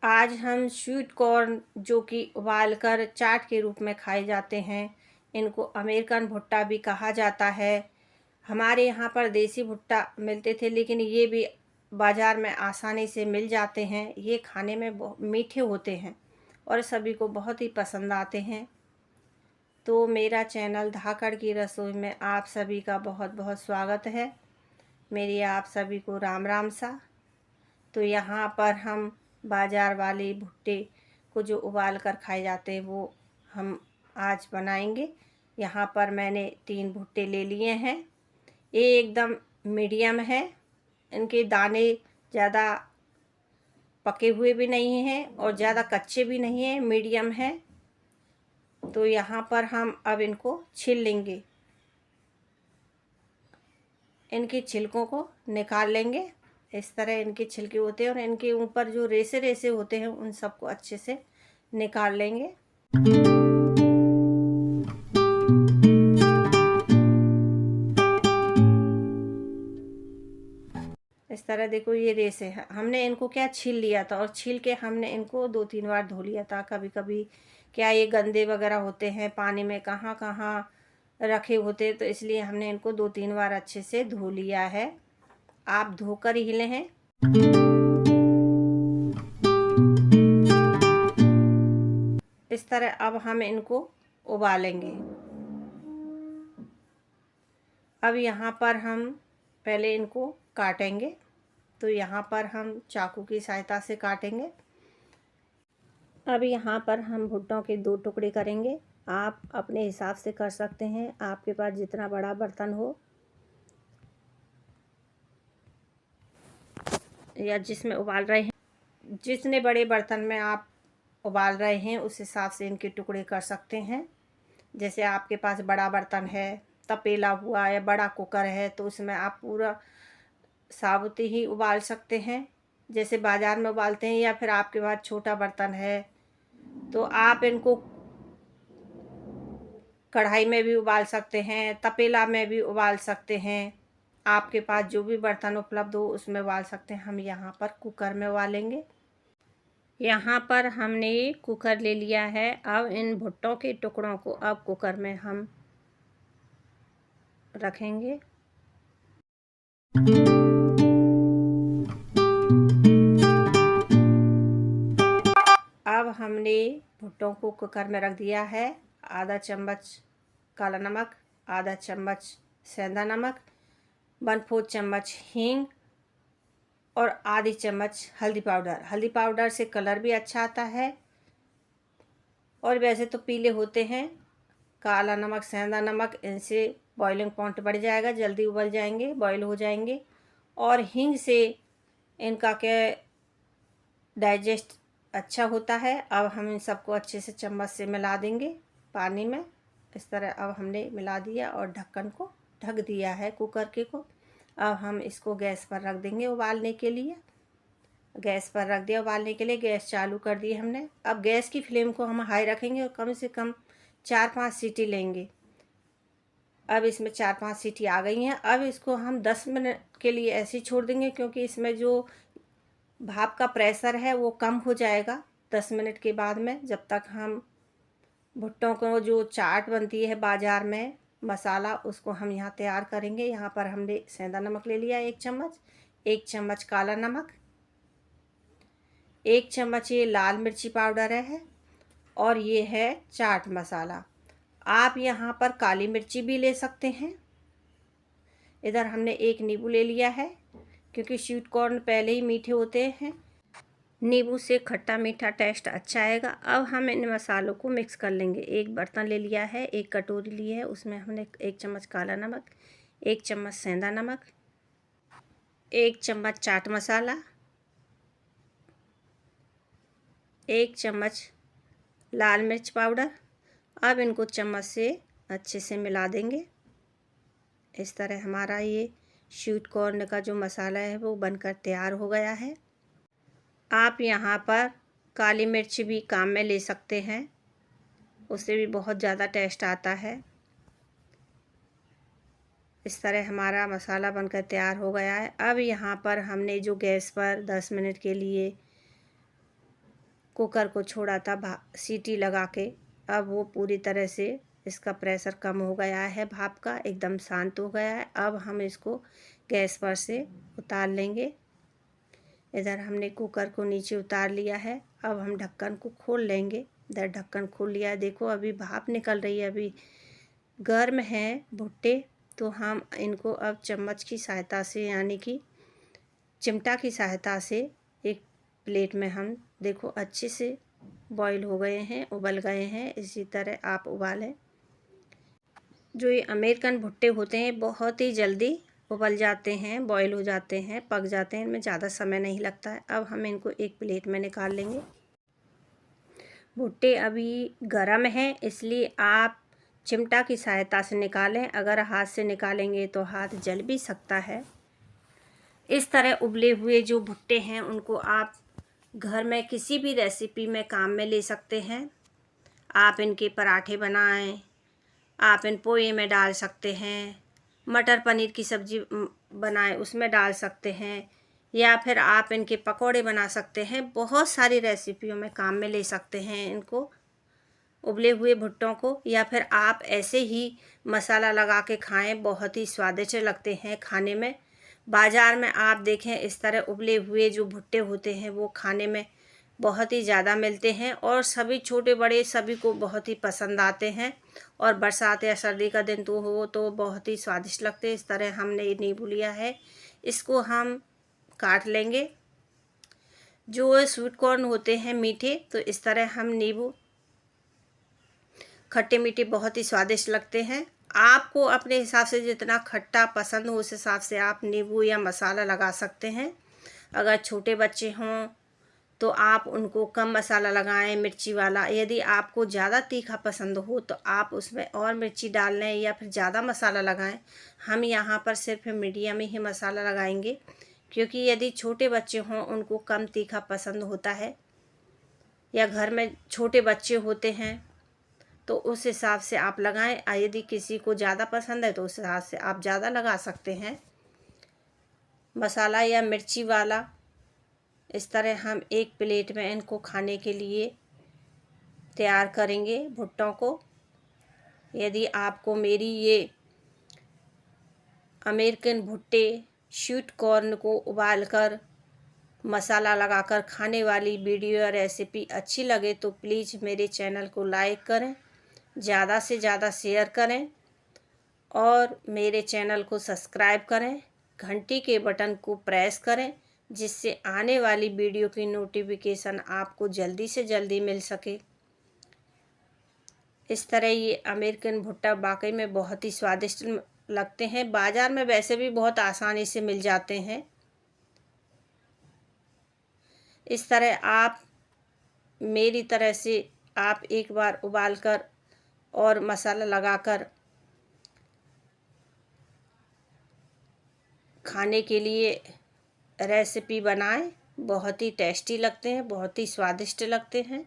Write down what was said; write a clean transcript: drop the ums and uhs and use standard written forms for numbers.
आज हम sweet corn जो कि उबालकर चाट के रूप में खाए जाते हैं, इनको अमेरिकन भुट्टा भी कहा जाता है। हमारे यहाँ पर देसी भुट्टा मिलते थे, लेकिन ये भी बाज़ार में आसानी से मिल जाते हैं। ये खाने में मीठे होते हैं और सभी को बहुत ही पसंद आते हैं। तो मेरा चैनल धाकड़ की रसोई में आप सभी का बहुत बहुत स्वागत है। मेरी आप सभी को राम राम सा। तो यहाँ पर हम बाज़ार वाले भुट्टे को जो उबाल कर खाए जाते हैं वो हम आज बनाएंगे। यहाँ पर मैंने 3 भुट्टे ले लिए हैं। ये एकदम मीडियम है, इनके दाने ज़्यादा पके हुए भी नहीं हैं और ज़्यादा कच्चे भी नहीं हैं, मीडियम है। तो यहाँ पर हम अब इनको छील लेंगे, इनके छिलकों को निकाल लेंगे। इस तरह इनके छिलके होते हैं और इनके ऊपर जो रेसे रेसे होते हैं उन सबको अच्छे से निकाल लेंगे। इस तरह देखो ये रेसे हैं, हमने इनको क्या छील लिया था और छील के हमने इनको 2-3 बार धो लिया था। कभी कभी क्या ये गंदे वगैरह होते हैं, पानी में कहाँ कहाँ रखे होते, तो इसलिए हमने इनको 2-3 बार अच्छे से धो लिया है। आप धोकर ही लें। इस तरह अब हम इनको उबालेंगे। अब यहाँ पर हम पहले इनको काटेंगे, तो यहाँ पर हम चाकू की सहायता से काटेंगे। अब यहाँ पर हम भुट्टों के 2 टुकड़े करेंगे। आप अपने हिसाब से कर सकते हैं, आपके पास जितना बड़ा बर्तन हो या जिसमें उबाल रहे हैं, जितने बड़े बर्तन में आप उबाल रहे हैं उस हिसाब से इनके टुकड़े कर सकते हैं। जैसे आपके पास बड़ा बर्तन है, तपेला हुआ या बड़ा कुकर है, तो उसमें आप पूरा साबुत ही उबाल सकते हैं जैसे बाज़ार में उबालते हैं। या फिर आपके पास छोटा बर्तन है तो आप इनको कढ़ाई में भी उबाल सकते हैं, तपेला में भी उबाल सकते हैं। आपके पास जो भी बर्तन उपलब्ध हो उसमें उबाल सकते हैं। हम यहाँ पर कुकर में उबालेंगे। यहाँ पर हमने कुकर ले लिया है। अब इन भुट्टों के टुकड़ों को अब कुकर में हम रखेंगे। अब हमने भुट्टों को कुकर में रख दिया है। आधा चम्मच काला नमक, आधा चम्मच सेंधा नमक, 1/4 चम्मच हींग और आधी चम्मच हल्दी पाउडर। हल्दी पाउडर से कलर भी अच्छा आता है और वैसे तो पीले होते हैं। काला नमक, सेंधा नमक, इनसे बॉइलिंग पॉइंट बढ़ जाएगा, जल्दी उबल जाएंगे, बॉईल हो जाएंगे। और हींग से इनका क्या डाइजेस्ट अच्छा होता है। अब हम इन सबको अच्छे से चम्मच से मिला देंगे पानी में। इस तरह अब हमने मिला दिया और ढक्कन को ढक दिया है कुकर के को। अब हम इसको गैस पर रख देंगे उबालने के लिए। गैस पर रख दिया उबालने के लिए, गैस चालू कर दी हमने। अब गैस की फ्लेम को हम हाई रखेंगे और कम से कम 4-5 सीटी लेंगे। अब इसमें 4-5 सीटी आ गई हैं। अब इसको हम 10 मिनट के लिए ऐसे ही छोड़ देंगे, क्योंकि इसमें जो भाप का प्रेशर है वो कम हो जाएगा 10 मिनट के बाद में। जब तक हम भुट्टों को जो चाट बनती है बाज़ार में मसाला, उसको हम यहाँ तैयार करेंगे। यहाँ पर हमने सेंधा नमक ले लिया 1 चम्मच, 1 चम्मच काला नमक, 1 चम्मच ये लाल मिर्ची पाउडर है और ये है चाट मसाला। आप यहाँ पर काली मिर्ची भी ले सकते हैं। इधर हमने 1 नींबू ले लिया है, क्योंकि स्वीट कॉर्न पहले ही मीठे होते हैं, नींबू से खट्टा मीठा टेस्ट अच्छा आएगा। अब हम इन मसालों को मिक्स कर लेंगे। एक बर्तन ले लिया है, 1 कटोरी ली है, उसमें हमने 1 चम्मच काला नमक, 1 चम्मच सेंधा नमक, 1 चम्मच चाट मसाला, 1 चम्मच लाल मिर्च पाउडर। अब इनको चम्मच से अच्छे से मिला देंगे। इस तरह हमारा ये स्वीट कॉर्न का जो मसाला है वो बनकर तैयार हो गया है। आप यहाँ पर काली मिर्च भी काम में ले सकते हैं, उससे भी बहुत ज़्यादा टेस्ट आता है। इस तरह हमारा मसाला बनकर तैयार हो गया है। अब यहाँ पर हमने जो गैस पर 10 मिनट के लिए कुकर को छोड़ा था सीटी लगा के। अब वो पूरी तरह से इसका प्रेशर कम हो गया है, भाप का एकदम शांत हो गया है। अब हम इसको गैस पर से उतार लेंगे। इधर हमने कुकर को नीचे उतार लिया है। अब हम ढक्कन को खोल लेंगे। इधर ढक्कन खोल लिया है, देखो अभी भाप निकल रही है, अभी गर्म है भुट्टे। तो हम इनको अब चम्मच की सहायता से यानी कि चिमटा की सहायता से एक प्लेट में हम देखो अच्छे से बॉईल हो गए हैं, उबल गए हैं। इसी तरह आप उबालें। जो ये अमेरिकन भुट्टे होते हैं बहुत ही जल्दी उबल जाते हैं, बॉईल हो जाते हैं, पक जाते हैं, इनमें ज़्यादा समय नहीं लगता है। अब हम इनको एक प्लेट में निकाल लेंगे। भुट्टे अभी गरम हैं, इसलिए आप चिमटा की सहायता से निकालें। अगर हाथ से निकालेंगे तो हाथ जल भी सकता है। इस तरह उबले हुए जो भुट्टे हैं उनको आप घर में किसी भी रेसिपी में काम में ले सकते हैं। आप इनके पराठे बनाएं, आप इन पोहे में डाल सकते हैं, मटर पनीर की सब्ज़ी बनाएं उसमें डाल सकते हैं, या फिर आप इनके पकोड़े बना सकते हैं। बहुत सारी रेसिपियों में काम में ले सकते हैं इनको, उबले हुए भुट्टों को। या फिर आप ऐसे ही मसाला लगा के खाएं, बहुत ही स्वादिष्ट लगते हैं खाने में। बाज़ार में आप देखें इस तरह उबले हुए जो भुट्टे होते हैं वो खाने में बहुत ही ज़्यादा मिलते हैं और सभी छोटे बड़े सभी को बहुत ही पसंद आते हैं। और बरसात या सर्दी का दिन तो हो तो बहुत ही स्वादिष्ट लगते हैं। इस तरह हमने नींबू लिया है, इसको हम काट लेंगे। जो स्वीट कॉर्न होते हैं मीठे, तो इस तरह हम नींबू, खट्टे मीठे बहुत ही स्वादिष्ट लगते हैं। आपको अपने हिसाब से जितना खट्टा पसंद हो उस हिसाब से आप नींबू या मसाला लगा सकते हैं। अगर छोटे बच्चे हों तो आप उनको कम मसाला लगाएं, मिर्ची वाला। यदि आपको ज़्यादा तीखा पसंद हो तो आप उसमें और मिर्ची डाल लें या फिर ज़्यादा मसाला लगाएं। हम यहाँ पर सिर्फ मीडियम ही मसाला लगाएंगे, क्योंकि यदि छोटे बच्चे हों उनको कम तीखा पसंद होता है, या घर में छोटे बच्चे होते हैं तो उस हिसाब से आप लगाएं। यदि किसी को ज़्यादा पसंद है तो उस हिसाब से आप ज़्यादा लगा सकते हैं मसाला या मिर्ची वाला। इस तरह हम एक प्लेट में इनको खाने के लिए तैयार करेंगे भुट्टों को। यदि आपको मेरी ये अमेरिकन भुट्टे स्वीट कॉर्न को उबालकर मसाला लगाकर खाने वाली वीडियो या रेसिपी अच्छी लगे तो प्लीज़ मेरे चैनल को लाइक करें, ज़्यादा से ज़्यादा शेयर करें और मेरे चैनल को सब्सक्राइब करें। घंटी के बटन को प्रेस करें जिससे आने वाली वीडियो की नोटिफिकेशन आपको जल्दी से जल्दी मिल सके। इस तरह ये अमेरिकन भुट्टा वाकई में बहुत ही स्वादिष्ट लगते हैं। बाज़ार में वैसे भी बहुत आसानी से मिल जाते हैं। इस तरह आप मेरी तरह से आप एक बार उबालकर और मसाला लगाकर खाने के लिए रेसिपी बनाएं। बहुत ही टेस्टी लगते हैं, बहुत ही स्वादिष्ट लगते हैं।